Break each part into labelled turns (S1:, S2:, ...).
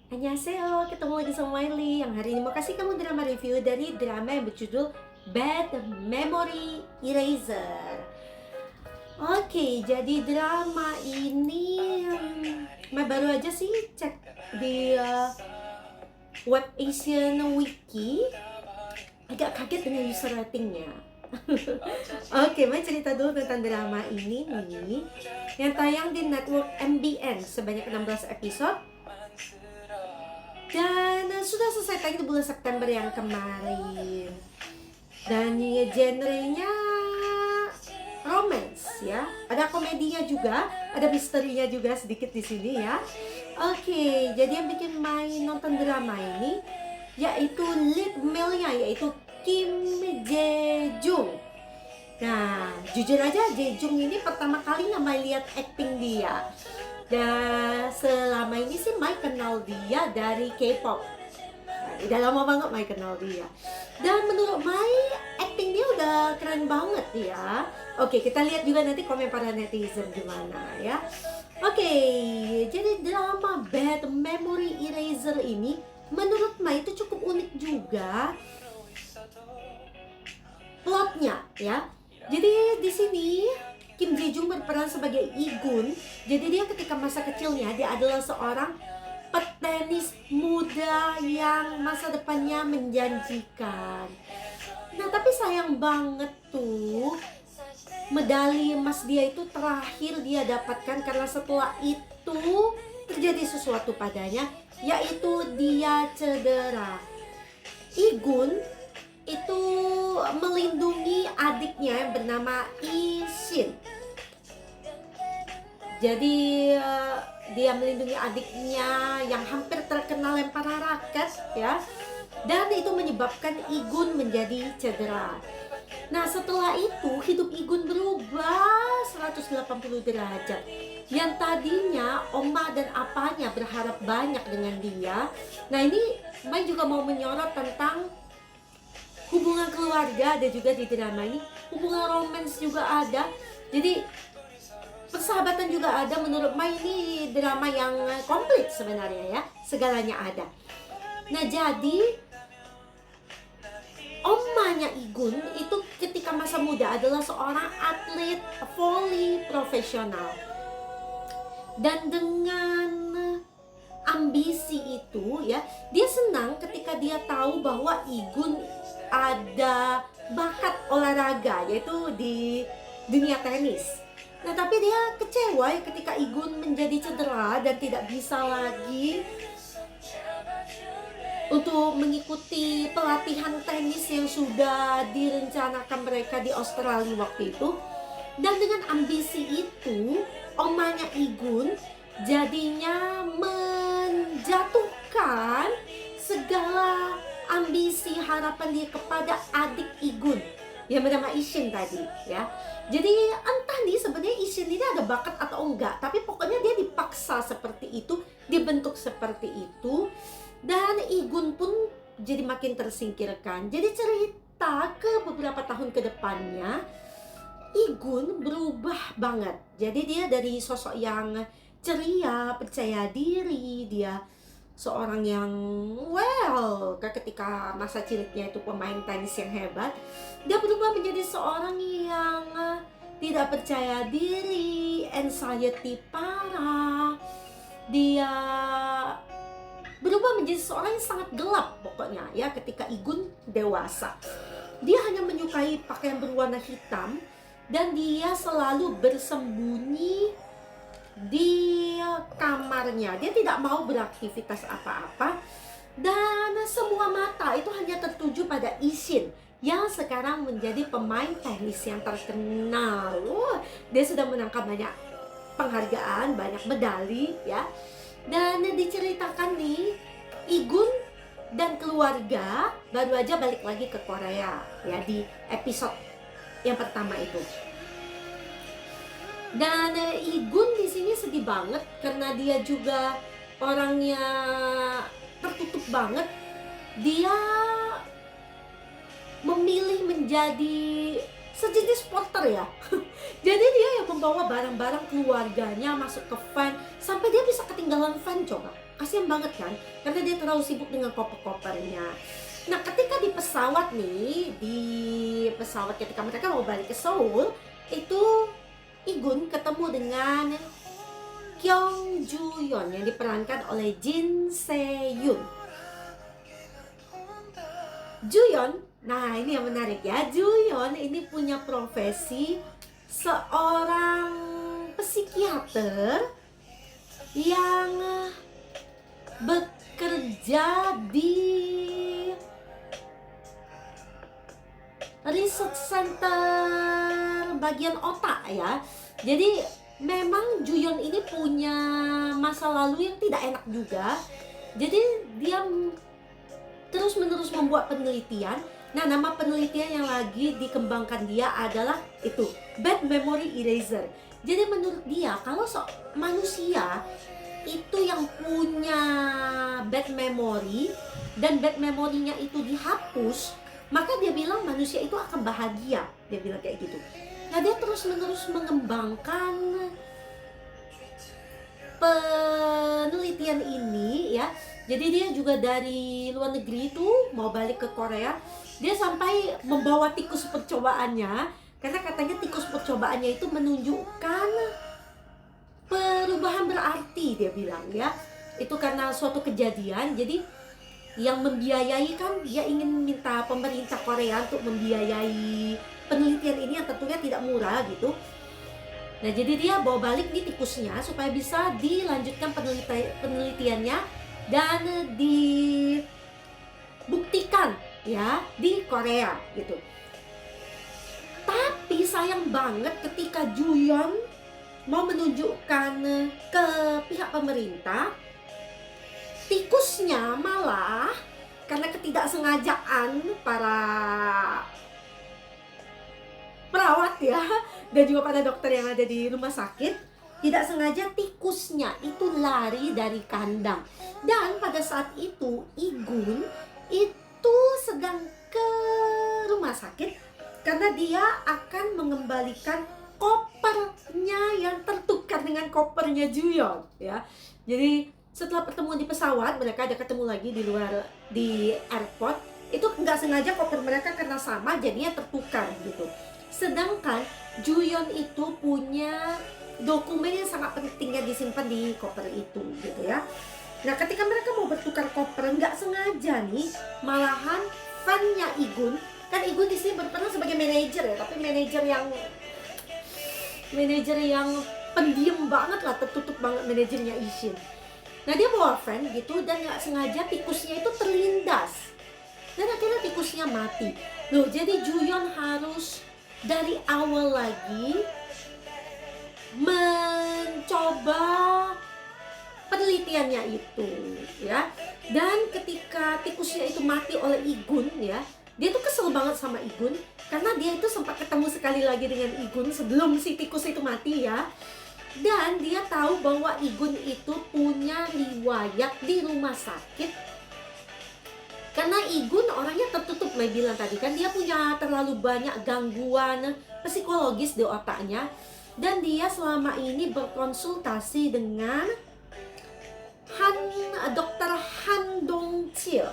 S1: Annyeonghaseyo, ketemu lagi sama Miley yang hari ini mau kasih kamu drama review dari drama yang berjudul Bad Memory Eraser. Oke, jadi drama ini baru aja sih cek di web Asian Wiki, agak kaget dengan user ratingnya. Oke, mari cerita dulu tentang drama ini nih, yang tayang di network MBN sebanyak 16 episode dan sudah selesai tayang di bulan September yang kemarin. Dan genrenya romance ya, ada komedinya juga, ada misterinya juga sedikit di sini ya. Oke, jadi yang bikin main nonton drama ini yaitu lead male-nya, yaitu Kim Jae Jung. Nah, jujur aja Jae Jung ini pertama kali nggak main lihat acting dia. Dan selama ini sih Mai kenal dia dari K-pop. Nah, udah lama banget Mai kenal dia. Dan menurut Mai, acting dia udah keren banget ya. Oke, kita lihat juga nanti komen para netizen gimana ya. Oke, jadi drama Bad Memory Eraser ini menurut Mai itu cukup unik juga plotnya ya. Jadi di sini Kim Jae Jung berperan sebagai Igun. Jadi dia ketika masa kecilnya dia adalah seorang petenis muda yang masa depannya menjanjikan. Nah, tapi sayang banget tuh medali emas dia itu terakhir dia dapatkan karena setelah itu terjadi sesuatu padanya, yaitu dia cedera. Igun itu melindungi adiknya yang bernama Ishin. Jadi dia melindungi adiknya yang hampir terkena lemparan raket ya. Dan itu menyebabkan Igun menjadi cedera. Nah, setelah itu hidup Igun berubah 180 derajat. Yang tadinya oma dan apanya berharap banyak dengan dia. Nah, ini Mai juga mau menyorot tentang hubungan keluarga, ada juga di drama ini, hubungan romance juga ada, jadi persahabatan juga ada. Menurut Mai ini drama yang komplit sebenarnya ya, segalanya ada. Nah, jadi omanya Igun itu ketika masa muda adalah seorang atlet volley profesional, dan dengan ambisi itu ya, dia senang ketika dia tahu bahwa Igun ada bakat olahraga, yaitu di dunia tenis. Nah, tapi dia kecewa ya ketika Igun menjadi cedera dan tidak bisa lagi untuk mengikuti pelatihan tenis yang sudah direncanakan mereka di Australia waktu itu. Dan dengan ambisi itu, omanya Igun jadinya menjatuhkan segala ambisi harapan dia kepada adik Igun yang bernama Ishin tadi ya. Jadi entah nih sebenarnya Ishin ini ada bakat atau enggak, tapi pokoknya dia dipaksa seperti itu, dibentuk seperti itu, dan Igun pun jadi makin tersingkirkan. Jadi cerita ke beberapa tahun ke depannya, Igun berubah banget. Jadi dia dari sosok yang ceria, percaya diri, dia seorang yang ketika masa ciliknya itu pemain tenis yang hebat, dia berubah menjadi seorang yang tidak percaya diri, anxiety parah. Dia berubah menjadi seorang yang sangat gelap pokoknya ya ketika Igun dewasa. Dia hanya menyukai pakaian berwarna hitam dan dia selalu bersembunyi di kamarnya. Dia tidak mau beraktivitas apa-apa, dan semua mata itu hanya tertuju pada Ishin yang sekarang menjadi pemain tenis yang terkenal. Dia sudah menangkan banyak penghargaan, banyak medali ya. Dan diceritakan nih, Igun dan keluarga baru aja balik lagi ke Korea ya di episode yang pertama itu. Dan Igun di sini sedih banget karena dia juga orangnya tertutup banget. Dia memilih menjadi sejenis porter ya. Jadi dia yang membawa barang-barang keluarganya masuk ke van sampai dia bisa ketinggalan van, coba. kasihan banget kan, karena dia terlalu sibuk dengan koper-kopernya. Nah, ketika di pesawat nih, di pesawat ketika mereka mau balik ke Seoul, itu Igun ketemu dengan Kyung Joo Yeon yang diperankan oleh Jin Se Yoon. Joo Yeon, nah ini yang menarik ya, Joo Yeon ini punya profesi seorang psikiater yang bekerja di research center bagian otak ya. Jadi memang Joo Yeon ini punya masa lalu yang tidak enak juga. Jadi dia terus-menerus membuat penelitian. Nah, nama penelitian yang lagi dikembangkan dia adalah itu, bad memory eraser. Jadi menurut dia, kalau manusia itu yang punya bad memory dan bad memorinya itu dihapus, maka dia bilang manusia itu akan bahagia. Dia bilang kayak gitu. Nah, dia terus-menerus mengembangkan penelitian ini ya. Jadi dia juga dari luar negeri itu mau balik ke Korea. Dia sampai membawa tikus percobaannya, karena katanya tikus percobaannya itu menunjukkan perubahan berarti, dia bilang ya. Itu karena suatu kejadian. Jadi yang membiayai kan, dia ingin minta pemerintah Korea untuk membiayai penelitian ini yang tentunya tidak murah gitu. Nah, jadi dia bawa balik nih tikusnya supaya bisa dilanjutkan penelitiannya dan dibuktikan ya di Korea gitu. Tapi sayang banget ketika Joo Yeon mau menunjukkan ke pihak pemerintah, tikusnya malah karena ketidaksengajaan para perawat ya, dan juga pada dokter yang ada di rumah sakit, tidak sengaja tikusnya itu lari dari kandang. Dan pada saat itu Igun itu sedang ke rumah sakit karena dia akan mengembalikan kopernya yang tertukar dengan kopernya Joo Yeon ya. Jadi setelah pertemuan di pesawat, mereka ada ketemu lagi di luar, di airport. Itu nggak sengaja koper mereka karena sama jadinya tertukar gitu. Sedangkan Joo Yeon itu punya dokumen yang sangat penting yang disimpan di koper itu gitu ya. Nah, ketika mereka mau bertukar koper, nggak sengaja nih, malahan fan-nya Igun, kan Igun di sini berperan sebagai manajer ya, tapi manajer yang pendiam banget lah, tertutup banget manajernya Ishin. Nah, dia bawa fan gitu dan nggak sengaja tikusnya itu terlindas dan akhirnya tikusnya mati. Loh, jadi Joo Yeon harus dari awal lagi mencoba penelitiannya itu ya. Dan ketika tikusnya itu mati oleh Igun ya, dia tuh kesel banget sama Igun karena dia itu sempat ketemu sekali lagi dengan Igun sebelum si tikus itu mati ya. Dan dia tahu bahwa Igun itu punya riwayat di rumah sakit. Karena Igun orangnya tertutup, Mai bilang tadi kan, dia punya terlalu banyak gangguan psikologis di otaknya. Dan dia selama ini berkonsultasi dengan Dr. Han Dong-chil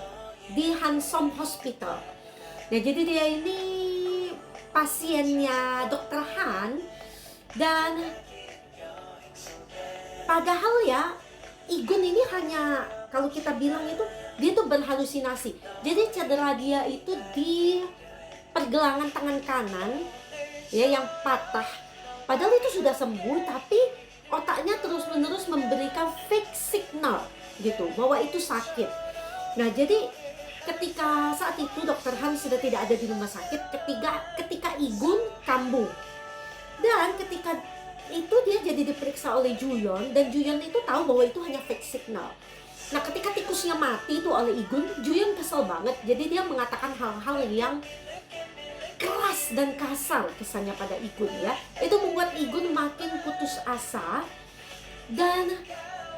S1: di Hansom Hospital. Nah, jadi dia ini pasiennya Dr. Han. Dan padahal ya, Igun ini hanya, kalau kita bilang itu, dia tuh berhalusinasi. Jadi cedera dia itu di pergelangan tangan kanan ya, yang patah. Padahal itu sudah sembuh, tapi otaknya terus-menerus memberikan fake signal gitu bahwa itu sakit. Nah, jadi ketika saat itu Dr. Han sudah tidak ada di rumah sakit ketika Igun kambuh. Dan ketika itu dia jadi diperiksa oleh Joo Yeon, dan Joo Yeon itu tahu bahwa itu hanya fake signal. Nah, ketika tikusnya mati itu oleh Igun, Joo Yeon kesel banget. Jadi dia mengatakan hal-hal yang keras dan kasar kesannya pada Igun ya. Itu membuat Igun makin putus asa. Dan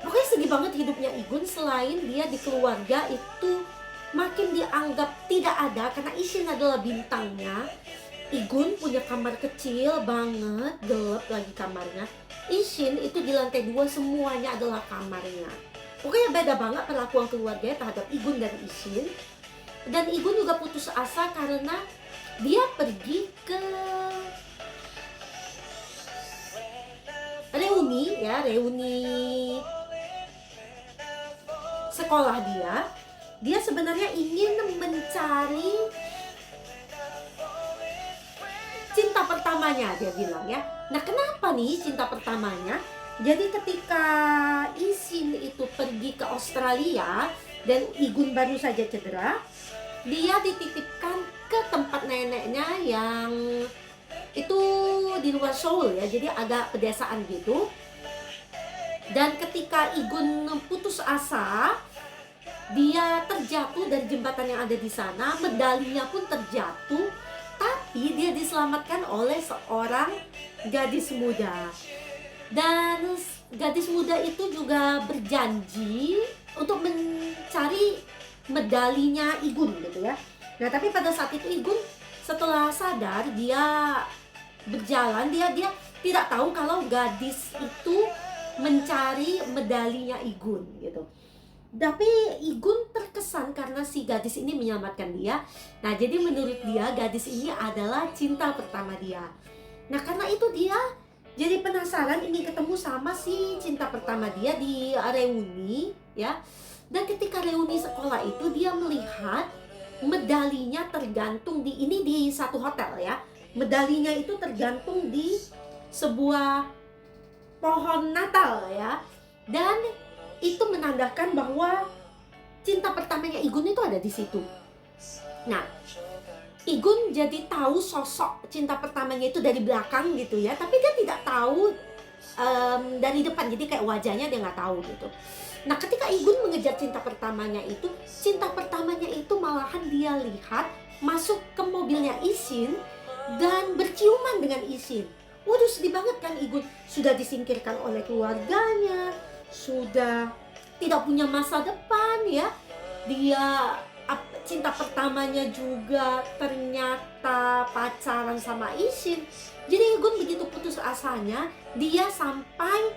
S1: pokoknya sedih banget hidupnya Igun. Selain dia di keluarga itu makin dianggap tidak ada karena Ishin adalah bintangnya. Igun punya kamar kecil banget, gelap lagi kamarnya. Ishin itu di lantai 2 semuanya adalah kamarnya. Pokoknya beda banget perlakuan keluarganya terhadap Igun dan Ishin. Dan Igun juga putus asa karena dia pergi ke reuni sekolah dia. Dia sebenarnya ingin mencari cinta pertamanya, dia bilang ya. Nah, kenapa nih cinta pertamanya? Jadi ketika Ishin itu pergi ke Australia dan Igun baru saja cedera, dia dititipkan ke tempat neneknya yang itu di luar Seoul ya, jadi agak pedesaan gitu. Dan ketika Igun putus asa, dia terjatuh dari jembatan yang ada di sana, medalinya pun terjatuh, tapi dia diselamatkan oleh seorang gadis muda. Dan gadis muda itu juga berjanji untuk mencari medalinya Igun gitu ya. Nah, tapi pada saat itu Igun setelah sadar, dia berjalan, dia tidak tahu kalau gadis itu mencari medalinya Igun gitu. Tapi Igun terkesan karena si gadis ini menyelamatkan dia. Nah, jadi menurut dia gadis ini adalah cinta pertama dia. Nah, karena itu dia jadi penasaran, ingin ketemu sama si cinta pertama dia di reuni ya. Dan ketika reuni sekolah itu, dia melihat medalinya tergantung di satu hotel ya. Medalinya itu tergantung di sebuah pohon Natal ya. Dan itu menandakan bahwa cinta pertamanya Igun itu ada di situ. Nah, Igun jadi tahu sosok cinta pertamanya itu dari belakang gitu ya, tapi dia tidak tahu dari depan, jadi kayak wajahnya dia nggak tahu gitu. Nah, ketika Igun mengejar cinta pertamanya itu malahan dia lihat masuk ke mobilnya Ishin dan berciuman dengan Ishin. Waduh, sedih banget kan Igun, sudah disingkirkan oleh keluarganya, sudah tidak punya masa depan ya. Dia cinta pertamanya juga ternyata pacaran sama Ishin. Jadi Igun begitu putus asanya, dia sampai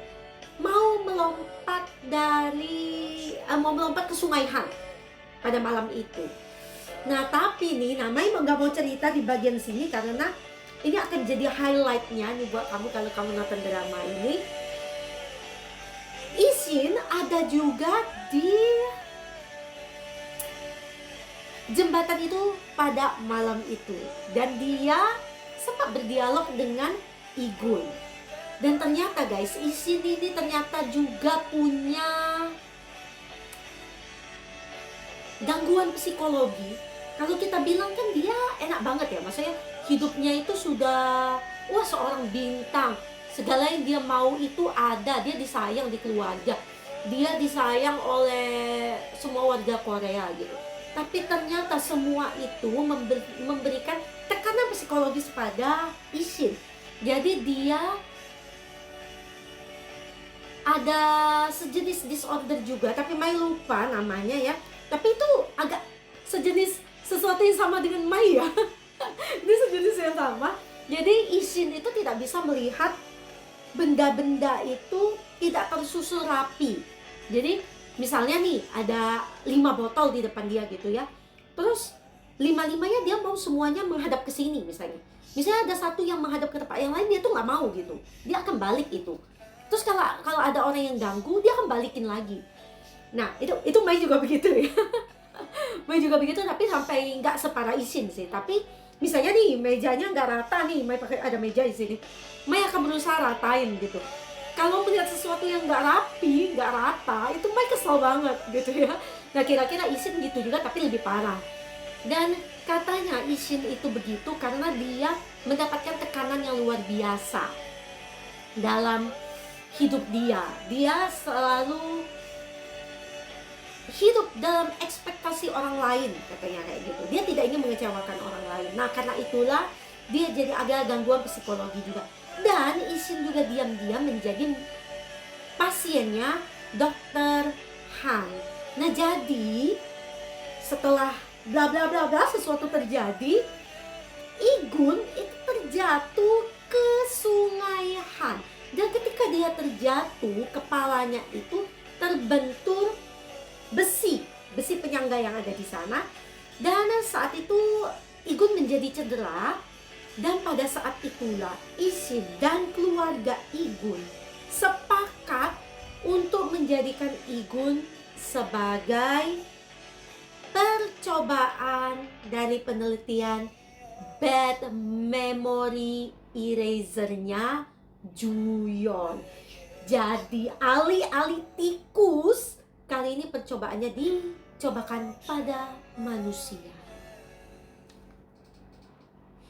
S1: mau melompat ke Sungai Han pada malam itu. Nah, tapi nih namanya nggak mau cerita di bagian sini karena ini akan jadi highlightnya nih buat kamu kalau kamu nonton drama ini. Ishin ada juga di jembatan itu pada malam itu, dan dia sempat berdialog dengan Igun. Dan ternyata guys, Ishin ini ternyata juga punya gangguan psikologi. Kalau kita bilang kan dia enak banget ya, maksudnya hidupnya itu sudah seorang bintang, segala yang dia mau itu ada, dia disayang di keluarga, dia disayang oleh semua warga Korea gitu. Tapi ternyata semua itu memberikan tekanan psikologis pada Ishin. Jadi dia ada sejenis disorder juga, tapi Mai lupa namanya ya. Tapi itu agak sejenis sesuatu yang sama dengan Mai ya. Ini sejenis yang sama. Jadi Ishin itu tidak bisa melihat benda-benda itu tidak tersusun rapi. Jadi misalnya nih ada 5 botol di depan dia gitu ya. Terus 5-5-nya dia mau semuanya menghadap ke sini misalnya. Misalnya ada satu yang menghadap ke tempat yang lain, dia tuh nggak mau gitu. Dia akan balik itu. Terus kalau ada orang yang ganggu, dia akan balikin lagi. Nah, itu Mai juga begitu ya. Mai juga begitu, tapi sampai nggak separah Ishin sih. Tapi misalnya nih mejanya nggak rata nih, Mai pakai ada meja di sini, Mai akan berusaha ratain gitu. Kalau melihat sesuatu yang nggak rapi, nggak rata, itu Mai kesel banget gitu ya. Nah, kira-kira Ishin gitu juga, tapi lebih parah. Dan katanya Ishin itu begitu karena dia mendapatkan tekanan yang luar biasa dalam hidup dia. Dia selalu hidup dalam ekspektasi orang lain, katanya kayak gitu. Dia tidak ingin mengecewakan orang lain. Nah, karena itulah dia jadi ada gangguan psikologi juga. Dan Ishin juga diam-diam menjadi pasiennya Dr. Han. Nah, jadi setelah bla bla bla bla sesuatu terjadi, Igun itu terjatuh ke Sungai Han. Dan ketika dia terjatuh, kepalanya itu terbentur besi penyangga yang ada di sana. Dan saat itu Igun menjadi cedera, dan pada saat itulah Ishin dan keluarga Igun sepakat untuk menjadikan Igun sebagai percobaan dari penelitian bad memory eraser-nya Juyeon. Jadi alih-alih tikus, kali ini percobaannya dicobakan pada manusia.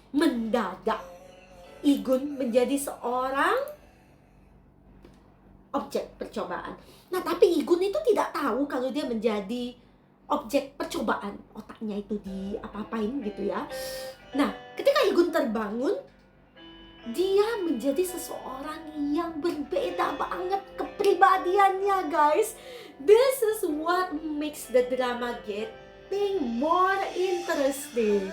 S1: Mendadak Igun menjadi seorang objek percobaan. Nah, tapi Igun itu tidak tahu kalau dia menjadi objek percobaan. Otaknya itu diapa-apain gitu ya. Nah, ketika Igun terbangun, dia menjadi seseorang yang berbeda banget kepribadiannya, guys. This is what makes the drama getting more interesting.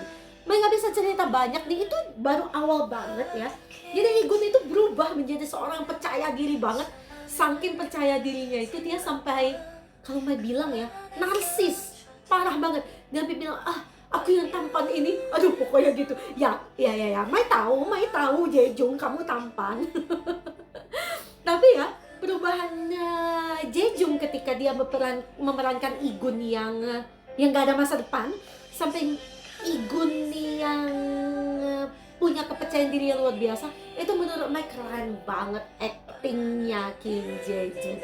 S1: Mai nggak bisa cerita banyak nih, itu baru awal banget ya. Jadi Igun itu berubah menjadi seorang percaya diri banget. Saking percaya dirinya itu dia sampai, kalau Mai bilang ya, narsis, parah banget. Dia bilang, aku yang tampan ini, aduh pokoknya gitu. Ya, Mai tahu Jejong kamu tampan. Tapi ya, perubahan Jejong ketika dia memerankan Igun yang gak ada masa depan, sampai Igun yang punya kepercayaan diri yang luar biasa, itu menurut Mai keren banget actingnya Kim Jae-jun.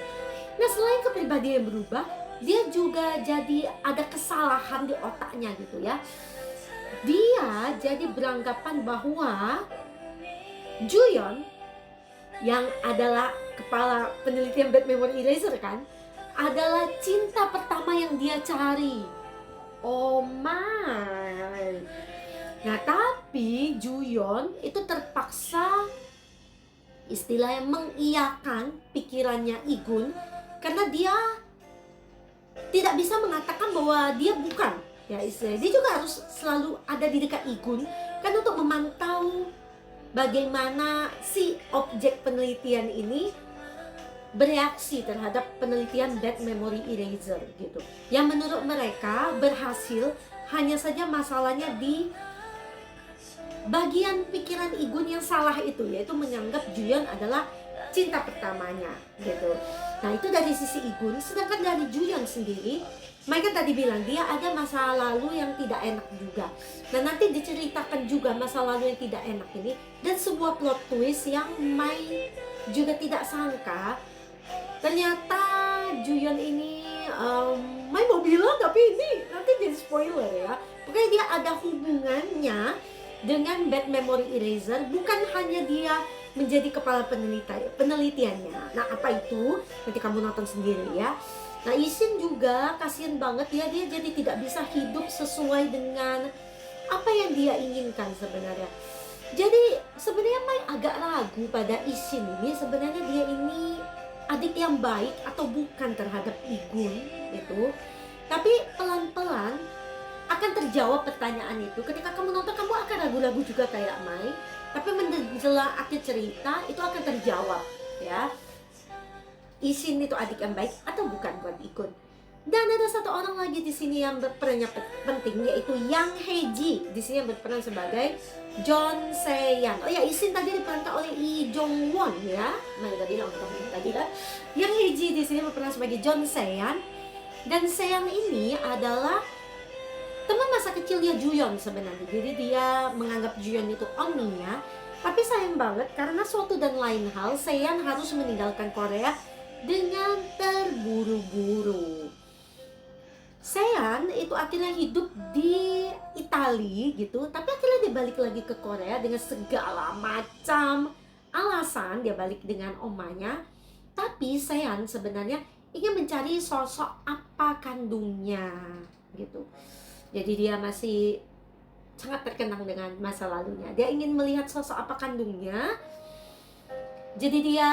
S1: Nah, selain kepribadian yang berubah, dia juga jadi ada kesalahan di otaknya gitu ya. Dia jadi beranggapan bahwa Juyeon yang adalah kepala penelitian bad memory eraser kan, adalah cinta pertama yang dia cari. Oh my. Nah, tapi Juyeon itu terpaksa istilahnya mengiyakan pikirannya Igun, karena dia tidak bisa mengatakan bahwa dia bukan. Ya, istilahnya dia juga harus selalu ada di dekat Igun kan, untuk memantau bagaimana si objek penelitian ini bereaksi terhadap penelitian bad memory eraser gitu. Yang menurut mereka berhasil, hanya saja masalahnya di bagian pikiran Igun yang salah itu, yaitu menganggap Juyeon adalah cinta pertamanya gitu. Nah, itu dari sisi Igun. Sedangkan dari Juyeon sendiri, mereka tadi bilang dia ada masa lalu yang tidak enak juga. Nah, nanti diceritakan juga masa lalu yang tidak enak ini, dan sebuah plot twist yang Mai juga tidak sangka. Ternyata Juyeon ini, Mai mau bilang tapi ini nanti jadi spoiler ya. Pokoknya dia ada hubungannya dengan bad memory eraser, bukan hanya dia menjadi kepala penelitiannya. Nah, apa itu? Nanti kamu nonton sendiri ya. Nah, Ishin juga kasihan banget ya, dia jadi tidak bisa hidup sesuai dengan apa yang dia inginkan sebenarnya. Jadi sebenarnya Mai agak ragu pada Ishin ini, sebenarnya dia ini adik yang baik atau bukan terhadap Igun itu. Tapi pelan-pelan akan terjawab pertanyaan itu. Ketika kamu nonton, kamu akan ragu-ragu juga kayak Mai. Tapi menjelang akhir cerita itu akan terjawab ya. Ishin itu adik yang baik atau bukan buat Igun. Dan ada satu orang lagi di sini yang berperannya penting, yaitu Yang Hae-ji. Di sini yang berperan sebagai John Se-yan. Oh ya, Ishin tadi diperankan oleh Lee Jong-won ya. Mai udah bilang tadi lah. Yang Hae-ji di sini berperan sebagai John Se-yan. Dan Se-yan ini adalah teman masa kecilnya Juyeon sebenarnya. Jadi dia menganggap Juyeon itu omnya. Tapi sayang banget karena suatu dan lain hal, Se-yan harus meninggalkan Korea dengan terburu-buru. Se-yan itu akhirnya hidup di Italia gitu, tapi akhirnya dia balik lagi ke Korea dengan segala macam alasan. Dia balik dengan omanya. Tapi Se-yan sebenarnya ingin mencari sosok apa kandungnya gitu. Jadi dia masih sangat terkenang dengan masa lalunya. Dia ingin melihat sosok apa kandungnya. Jadi dia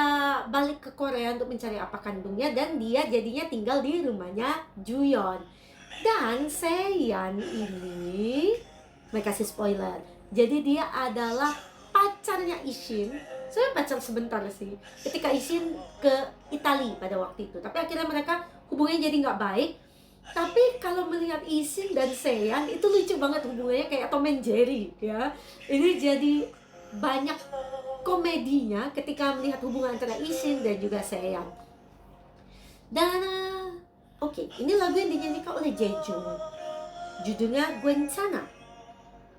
S1: balik ke Korea untuk mencari apa kandungnya, dan dia jadinya tinggal di rumahnya Juyeon. Dan Se-yan ini, mereka kasih spoiler. Jadi dia adalah pacarnya Ishin Saya pacar sebentar sih, ketika Ishin ke Italia pada waktu itu. Tapi akhirnya mereka hubungannya jadi nggak baik. Tapi kalau melihat Ishin dan Seiyan itu lucu banget hubungannya, kayak Tom and Jerry ya. Ini jadi banyak komedinya ketika melihat hubungan antara Ishin dan juga Seiyan. Dan oke, ini lagu yang dinyanyikan oleh Jaejoong. Judulnya Gwenchana.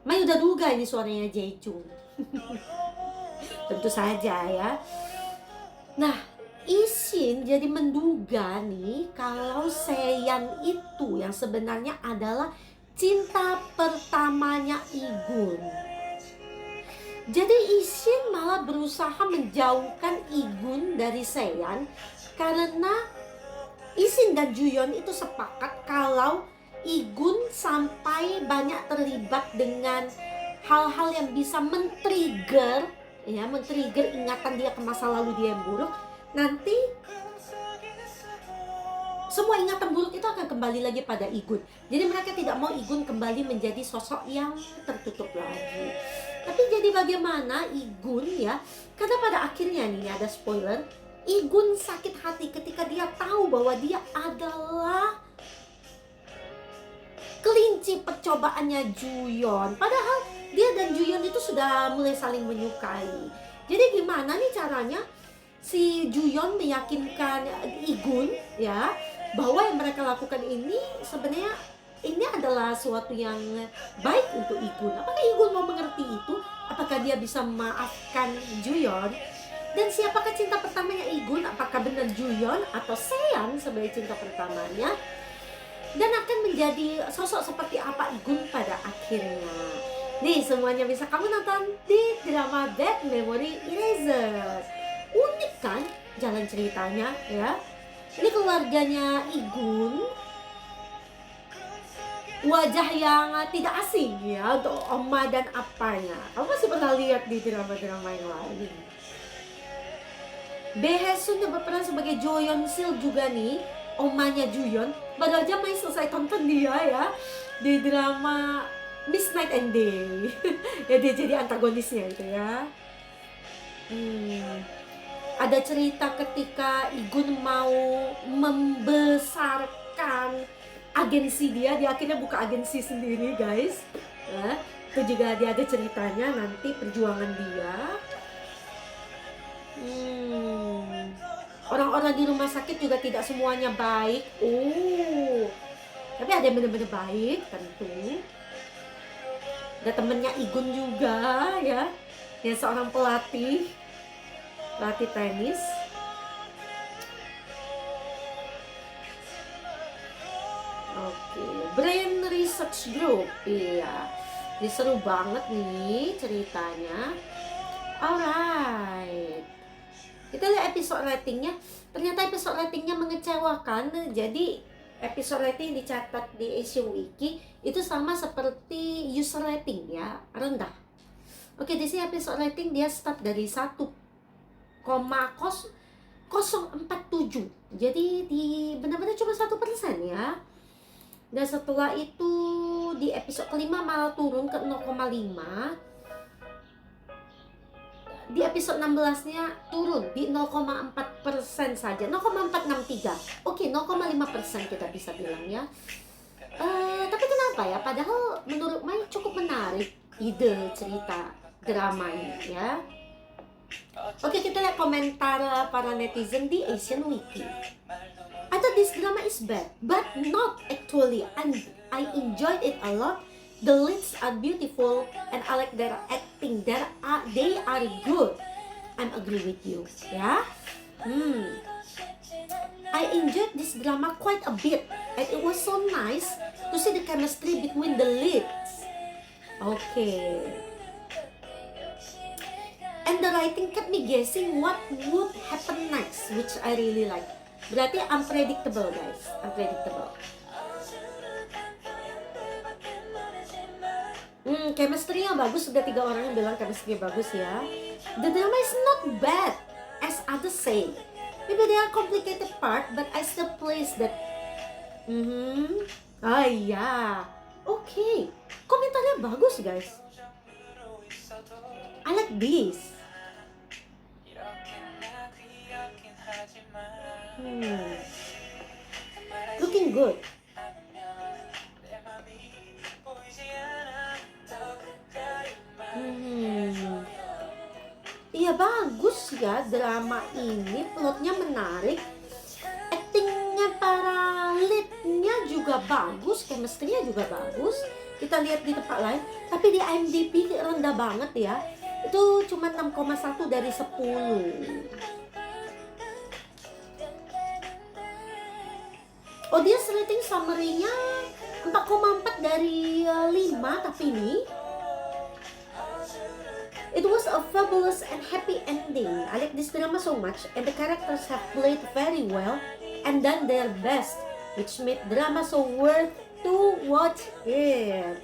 S1: Mai udah duga ini suaranya Jaejoong. Tentu saja ya. Nah, Ishin jadi menduga nih kalau Seiyan itu yang sebenarnya adalah cinta pertamanya Igun. Jadi Ishin malah berusaha menjauhkan Igun dari Seiyan karena Ishin dan Juyeon itu sepakat kalau Igun sampai banyak terlibat dengan hal-hal yang bisa men-trigger ingatan dia ke masa lalu dia yang buruk. Nanti semua ingatan buruk itu akan kembali lagi pada Igun. Jadi mereka tidak mau Igun kembali menjadi sosok yang tertutup lagi. Tapi jadi bagaimana Igun ya? Karena pada akhirnya nih ada spoiler, Igun sakit hati ketika dia tahu bahwa dia adalah kelinci percobaannya Juyeon. Padahal dia dan Juyeon itu sudah mulai saling menyukai. Jadi gimana nih caranya si Juyeon meyakinkan Igun ya bahwa yang mereka lakukan ini sebenarnya ini adalah suatu yang baik untuk Igun. Apakah Igun mau mengerti itu? Apakah dia bisa memaafkan Juyeon? Dan siapakah cinta pertamanya Igun? Apakah benar Juyeon atau Seiyan sebagai cinta pertamanya? Dan akan menjadi sosok seperti apa Igun pada akhirnya? Nih, semuanya bisa kamu nonton di drama Bad Memory Eraser. Unik kan jalan ceritanya ya? Ini keluarganya Igun, wajah yang tidak asing ya untuk oma dan apanya. Kamu masih pernah lihat di drama-drama yang lain. Baehaesun yang berperan sebagai Jo Yeon Sil juga nih, omanya Juyeon. Baru aja main selesai tonton dia ya di drama Miss Night and Day. Ya dia jadi antagonisnya itu ya. Ada cerita ketika Igun mau membesarkan agensi dia akhirnya buka agensi sendiri guys. Nah, itu juga dia ada ceritanya nanti perjuangan dia. Orang-orang di rumah sakit juga tidak semuanya baik. Tapi ada yang benar-benar baik tentu. Ada temennya Igun juga ya, yang seorang pelatih tenis. Oke, Brain Research Group. Iya, ini seru banget nih ceritanya. Alright, kita lihat episode ratingnya. Ternyata episode ratingnya mengecewakan. Jadi episode rating dicatat di Asian Wiki itu sama seperti user rating ya, rendah. Oke, di sini episode rating dia start dari 1,047. Jadi benar-benar cuma 1% ya. Dan setelah itu di episode kelima malah turun ke 0,5. Di episode 16-nya turun di 0,4% saja, 0,463. Oke, 0,5% kita bisa bilang ya. Tapi kenapa ya? Padahal menurut Mai cukup menarik ide cerita dramanya ya. Oke, kita lihat komentar para netizen di Asian Wiki. I thought this drama is bad, but not actually, and I enjoyed it a lot. The leads are beautiful, and I like their acting. They are good. I'm agree with you, ya. I enjoyed this drama quite a bit, and it was so nice to see the chemistry between the leads. Okay. And the writing kept me guessing what would happen next, which I really like. Berarti unpredictable guys, unpredictable. Chemistry-nya bagus, sudah 3 orang yang bilang chemistry-nya bagus ya. The drama is not bad as others say. Maybe there are complicated part, but I still place that. Yeah. Okay. Komentarnya bagus guys. I like this. Hmm. Looking good. Hmm. Iya bagus ya drama ini, plotnya menarik, actingnya para leadnya juga bagus, chemistry-nya juga bagus. Kita lihat di tempat lain, tapi di IMDb rendah banget ya. Itu cuma 6,1 dari 10. Audience rating summary-nya 4,4 dari 5, tapi ini it was a fabulous and happy ending. I like this drama so much, and the characters have played very well and done their best, which made drama so worth to watch it.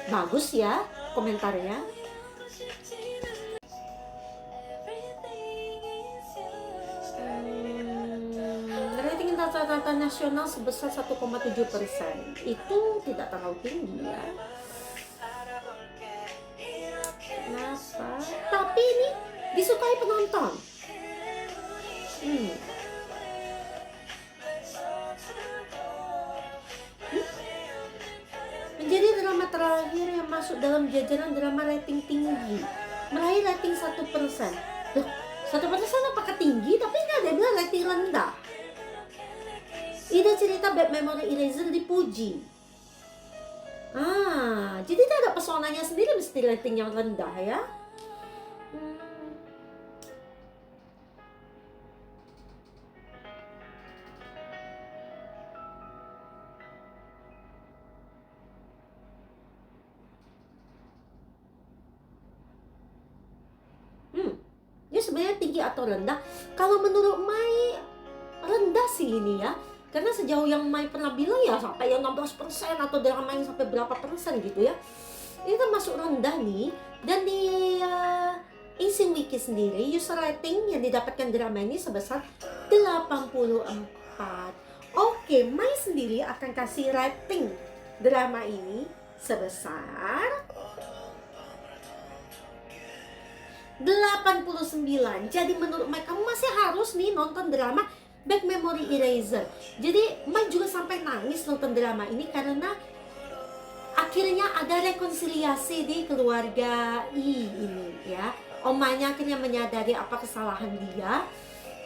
S1: Bagus ya komentarnya. Rating rata-rata nasional sebesar 1,7%. Itu tidak terlalu tinggi ya. Kenapa? Tapi ini disukai penonton. Menjadi drama terakhir yang masuk dalam jajaran drama rating tinggi, meraih rating 1%. Loh, 1% apakah tinggi? Tapi nggak ada bilang rating rendah. Ide cerita Bad Memory Eraser dipuji. Jadi tidak ada pesonanya sendiri mesti rating yang rendah ya. Dia sebenarnya tinggi atau rendah? Kalau menurut Mai rendah sih ini ya. Karena sejauh yang Mai pernah bilang ya sampai yang 16% atau drama yang sampai berapa persen gitu ya. Ini termasuk rendah nih. Dan di Insing Wiki sendiri user rating yang didapatkan drama ini sebesar 84. Oke, Mai sendiri akan kasih rating drama ini sebesar 89. Jadi menurut Mai kamu masih harus nih nonton drama Bad Memory Eraser. Jadi Mai juga sampai nangis nonton drama ini karena akhirnya ada rekonsiliasi di keluarga ini ya. Omanya akhirnya menyadari apa kesalahan dia.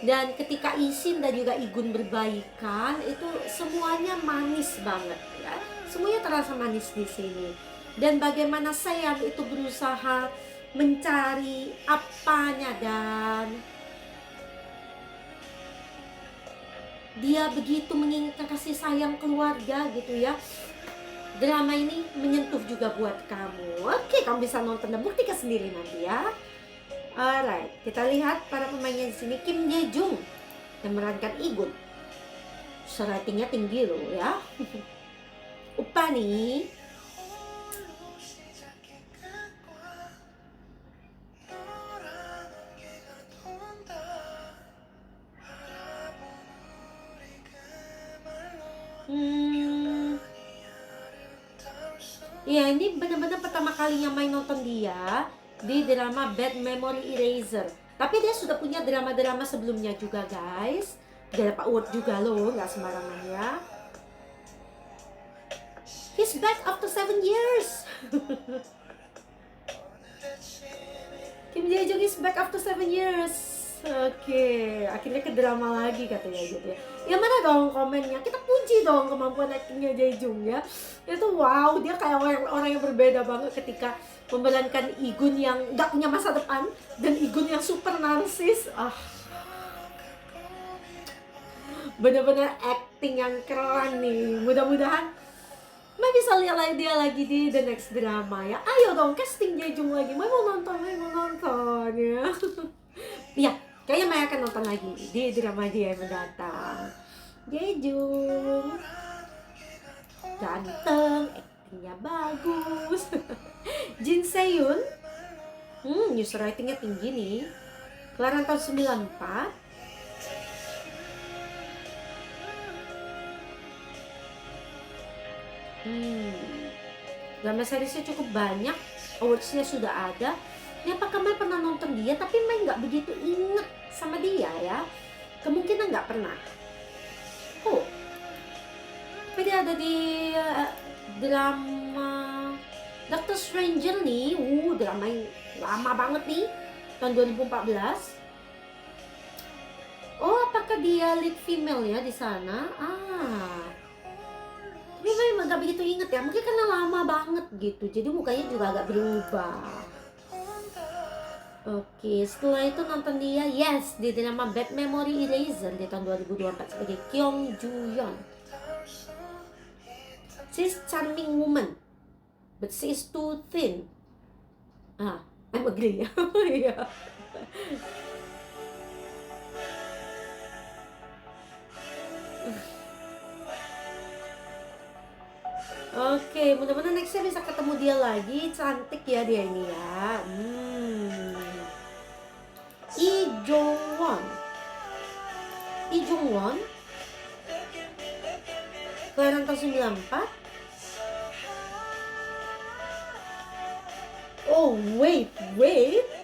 S1: Dan ketika Isin dan juga Igun berbaikan, itu semuanya manis banget ya. Semuanya terasa manis di sini. Dan bagaimana Sayang itu berusaha mencari apanya dan dia begitu menginginkan kasih sayang keluarga gitu ya. Drama ini menyentuh juga buat kamu. Oke, kamu bisa nonton dan buktikan sendiri nanti ya. Alright, kita lihat para pemainnya di sini. Kim Jae Jung yang memerankan Igun. Ratingnya tinggi loh ya. Upa nih. Ya ini benar-benar pertama kalinya main nonton dia di drama Bad Memory Eraser. Tapi dia sudah punya drama-drama sebelumnya juga guys. Dia dapat award juga loh, nggak sembarangan ya. He's back after 7 years. Kim Jae Jung is back after 7 years. Oke, akhirnya ke drama lagi katanya gitu ya. Ya mana dong komennya? Kita puji dong kemampuan actingnya Jae Jung ya. Itu wow, dia kayak orang yang berbeda banget ketika memerankan Igun yang gak punya masa depan dan Igun yang super narsis. Bener-bener acting yang keren nih. Mudah-mudahan Mai bisa lihat lagi dia lagi di the next drama ya. Ayo dong casting Jae Jung lagi. Mai mau nonton ya. Ya, kayaknya Mai akan nonton lagi di drama dia yang mendatang. Jae Jung ganteng, actingnya bagus. Jin Sehyun user ratingnya tinggi nih. Kelahiran tahun 94. Drama seriesnya cukup banyak, awardsnya sudah ada. Ini apakah Mai pernah nonton dia, tapi Mai nggak begitu inget sama dia ya. Kemungkinan nggak pernah. Oh, tapi dia ada di drama Doctor Stranger nih. Drama yang lama banget nih, tahun 2014. Oh, apakah dia lead female ya di sana? Tapi Mai nggak begitu inget ya. Mungkin karena lama banget gitu, jadi mukanya juga agak berubah. Oke, setelah itu nonton dia, yes, di drama Bad Memory Eraser di tahun 2024 sebagai Kyung Joo Yeon. She's charming woman, but she's too thin. I'm agree. Yeah. Oke, mudah-mudahan nextnya bisa ketemu dia lagi. Cantik ya dia ini ya. Lee Jong-won. Lee Jong-won kelahiran tahun 94. Oh wait,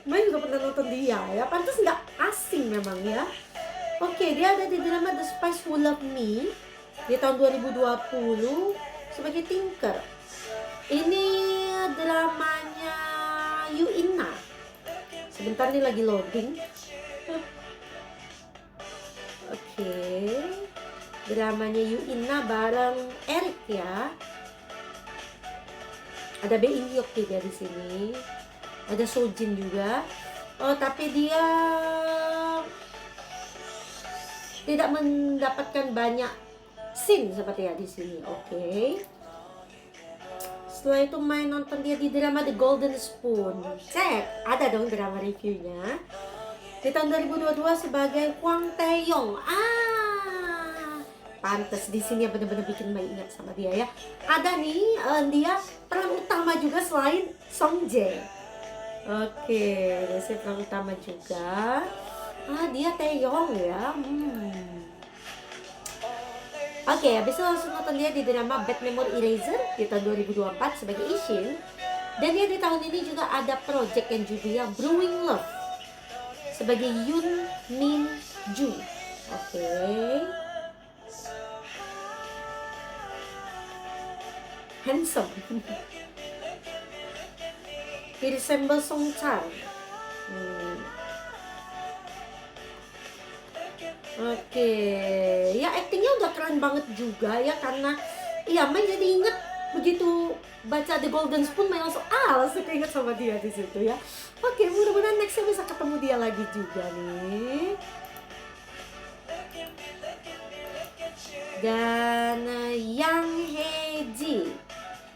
S1: Mai juga pernah nonton dia ya. Pantas nggak asing memang ya. Oke, dia ada di drama The Spice Who Loved Me di tahun 2020 sebagai Tinker. Ini dramanya Yu In-na. Sebentar nih lagi loading. Oke, dramanya Yu In-na bareng Eric ya. Ada Bae In-hyuk juga di sini. Ada Sojin juga. Oh, tapi dia tidak mendapatkan banyak scene seperti ya di sini. Oke. Setelah itu main nonton dia di drama The Golden Spoon. Cek, ada dong drama reviewnya. Di tahun 2022 sebagai Hwang Tae-yong. Pantes di sini benar-benar bikin Mai ingat sama dia ya. Ada nih dia peran utama juga selain Song Jae. Oke, dia peran utama juga. Dia Tae-yong ya. Oke, habis itu langsung nonton dia di drama Bad Memory Eraser di tahun 2024 sebagai Ishin. Dan dia di tahun ini juga ada project yang judulnya Brewing Love sebagai Yoon Min Joo. Oke. Handsome. He resembles Song Chang. Oke, ya aktingnya udah keren banget juga ya, karena iya Mai jadi inget begitu baca The Golden Spoon, Mai langsung keinget sama dia di situ ya. Oke, mudah-mudahan nextnya bisa ketemu dia lagi juga nih. Dan Yang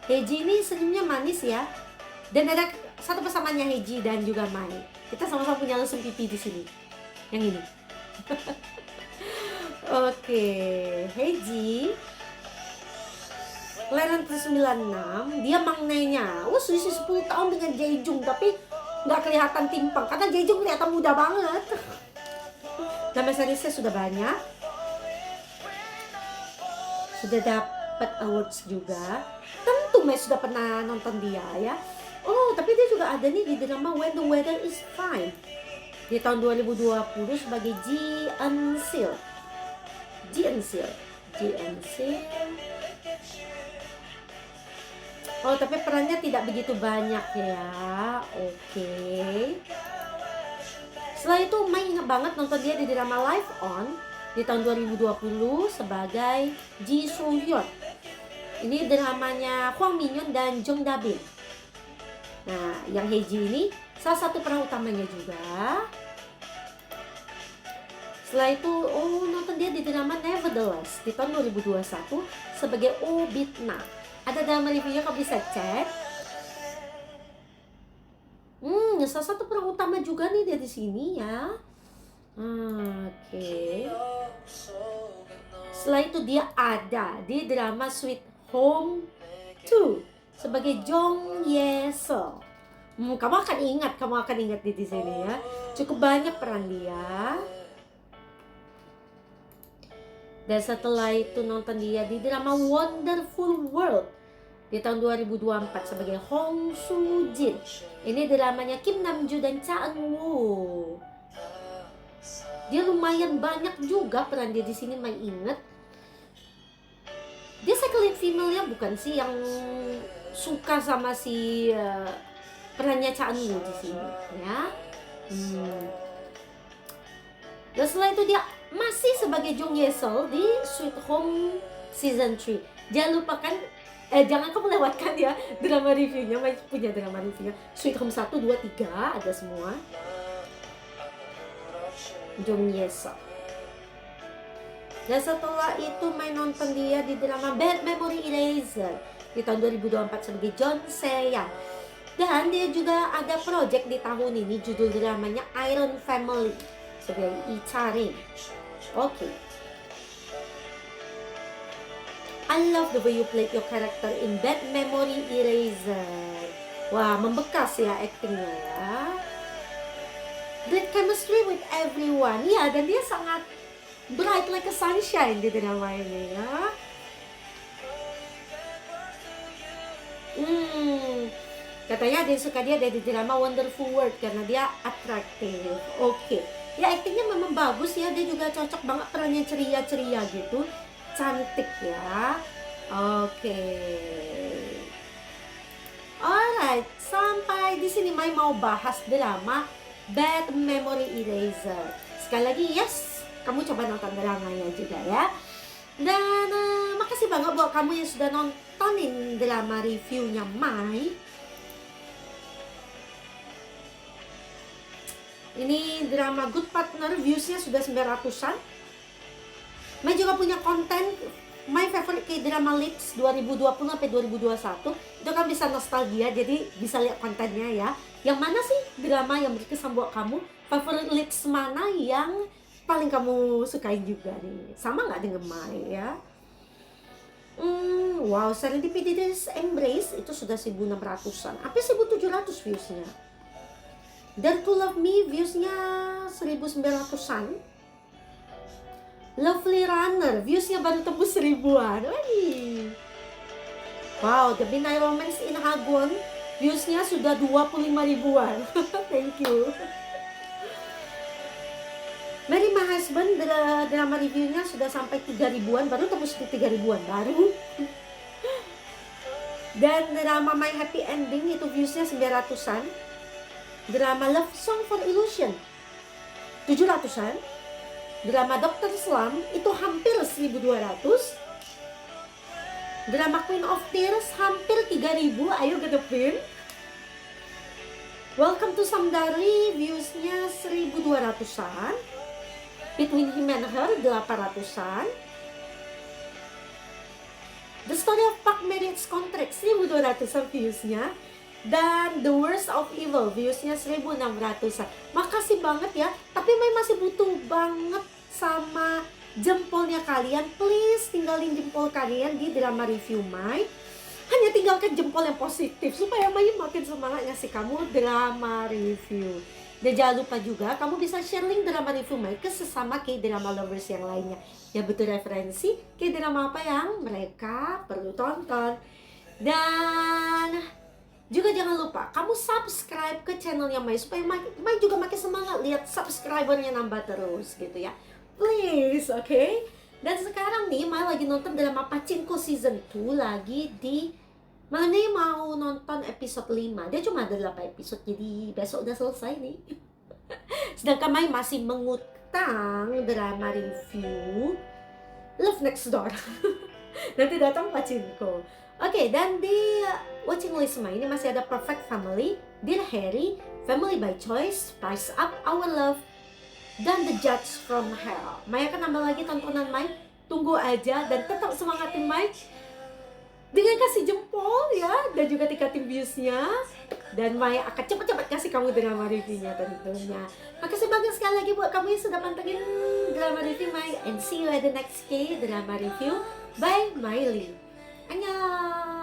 S1: Heji ini senyumnya manis ya. Dan ada satu persamaannya Heji dan juga Mai. Kita sama-sama punya lesung pipi di sini. Yang ini. Oke, Heji kelahiran tahun 96, dia mangnenya. Selisih 10 tahun dengan Jaejung, tapi nggak kelihatan timpang karena Jaejung kelihatan muda banget. Nama seriesnya sudah banyak, sudah dapat awards juga. Tentu Mai sudah pernah nonton dia ya. Oh, tapi dia juga ada nih di drama When the Weather is Fine di tahun 2020 sebagai Ji Eun-sil. Oh, tapi perannya tidak begitu banyak ya. Oke. Setelah itu Mai ingat banget nonton dia di drama Live On di tahun 2020 sebagai Ji Soo-hyun. Ini dramanya Hwang Min-yeon dan Jung Da-bin. Nah, yang Heji ini salah satu peran utamanya juga. Setelah itu, nonton dia di drama Nevertheless di tahun 2021 sebagai Oh Bitna. Ada drama reviewnya, kau bisa cek. Salah satu peran utama juga nih dia di sini ya. Oke. Setelah itu dia ada di drama Sweet Home 2 sebagai Jong Ye-seo. Kamu akan ingat di sini ya. Cukup banyak peran dia. Dan setelah itu nonton dia di drama Wonderful World di tahun 2024 sebagai Hong Soo Jin. Ini dramanya Kim Nam Joo dan Cha Eun Woo. Dia lumayan banyak juga peran dia di sini, Mai inget. Dia second female ya, bukan sih yang suka sama si perannya Cha Eun Woo di sini ya. Dan setelah itu dia masih sebagai Jung Ye Sol di Sweet Home Season 3. Jangan lupakan, jangan kamu lewatkan ya drama reviewnya. Mai punya drama reviewnya Sweet Home 1, 2, 3 ada semua. Jung Ye Sol. Dan setelah itu Mai nonton dia di drama Bad Memory Eraser di tahun 2024 sebagai John Se-young. Dan dia juga ada project di tahun ini, judul dramanya Iron Family sebagai Lee Cha-rin. Oke. I love the way you played your character in Bad Memory Eraser. Wah, membekas ya aktingnya ya. Great chemistry with everyone. Ya, dan dia sangat bright like a sunshine di drama ini ya. Katanya ada yang suka dia dari drama Wonderful World karena dia atraktif. Oke. Ya aktingnya memang bagus ya. Dia juga cocok banget perannya ceria-ceria gitu. Cantik ya. Oke. Alright, sampai di sini Mai mau bahas drama Bad Memory Eraser. Sekali lagi yes, kamu coba nonton dramanya juga ya. Dan makasih banget buat kamu yang sudah nontonin drama reviewnya Mai. Ini drama Good Partner, viewsnya sudah 900-an. Mai juga punya konten My Favorite K-Drama Lists 2020 sampai 2021. Itu kan bisa nostalgia, jadi bisa lihat kontennya ya. Yang mana sih drama yang berkesan buat kamu? Favorite lists mana yang paling kamu sukain juga nih? Sama nggak dengan Mai ya? Wow, Serendipity's Embrace itu sudah 1600-an. Apa 1700 viewsnya? Dare to Love Me viewsnya 1900-an. Lovely Runner viewsnya baru tembus 1000-an. Wow, The Midnight Romance in Hagwon viewsnya sudah 25 ribuan. Thank you. Marry My Husband drama reviewnya sudah sampai 3 ribuan, baru tembus di 3 ribuan baru. Dan drama My Happy Ending itu viewsnya 900-an. Drama Love Song for Illusion 700-an. Drama Dr. Slump itu hampir 1200. Drama Queen of Tears hampir 3000. Ayo gedepin. Welcome to Samdari viewsnya 1200-an. Between Him and Her 800-an. The Story of Park Marriage Contract 1200-an viewsnya. Dan The Worst of Evil viewsnya 1600-an. Makasih banget ya. Tapi Mai masih butuh banget sama jempolnya kalian. Please tinggalin jempol kalian di drama review Mai. Hanya tinggalkan jempol yang positif supaya Mai makin semangat ngasih kamu drama review. Dan jangan lupa juga kamu bisa share link drama review Mai ke sesama K-drama lovers yang lainnya. Ya butuh referensi K-drama apa yang mereka perlu tonton. Dan juga jangan lupa kamu subscribe ke channelnya Mai supaya Mai juga makin semangat lihat subscribernya nambah terus gitu ya. Please, oke? Dan sekarang nih Mai lagi nonton drama Pachinko Season 2 lagi di malam ini mau nonton episode 5. Dia cuma ada 8 episode jadi besok udah selesai nih. Sedangkan Mai masih mengutang drama review Love Next Door. Nanti datang Pachinko. Oke, dan di watching list Mai ini masih ada Perfect Family, Dear Harry, Family by Choice, Spice Up Our Love, dan The Judge from Hell. Mai akan nambah lagi tontonan Mai. Tunggu aja dan tetap semangatin Mai dengan kasih jempol ya, dan juga tingkatin viewsnya. Dan Mai akan cepat-cepat kasih kamu drama reviewnya tentunya. Makasih banget sekali lagi buat kamu yang sudah pantengin drama review Mai. And see you at the next K drama review by Miley. 안녕.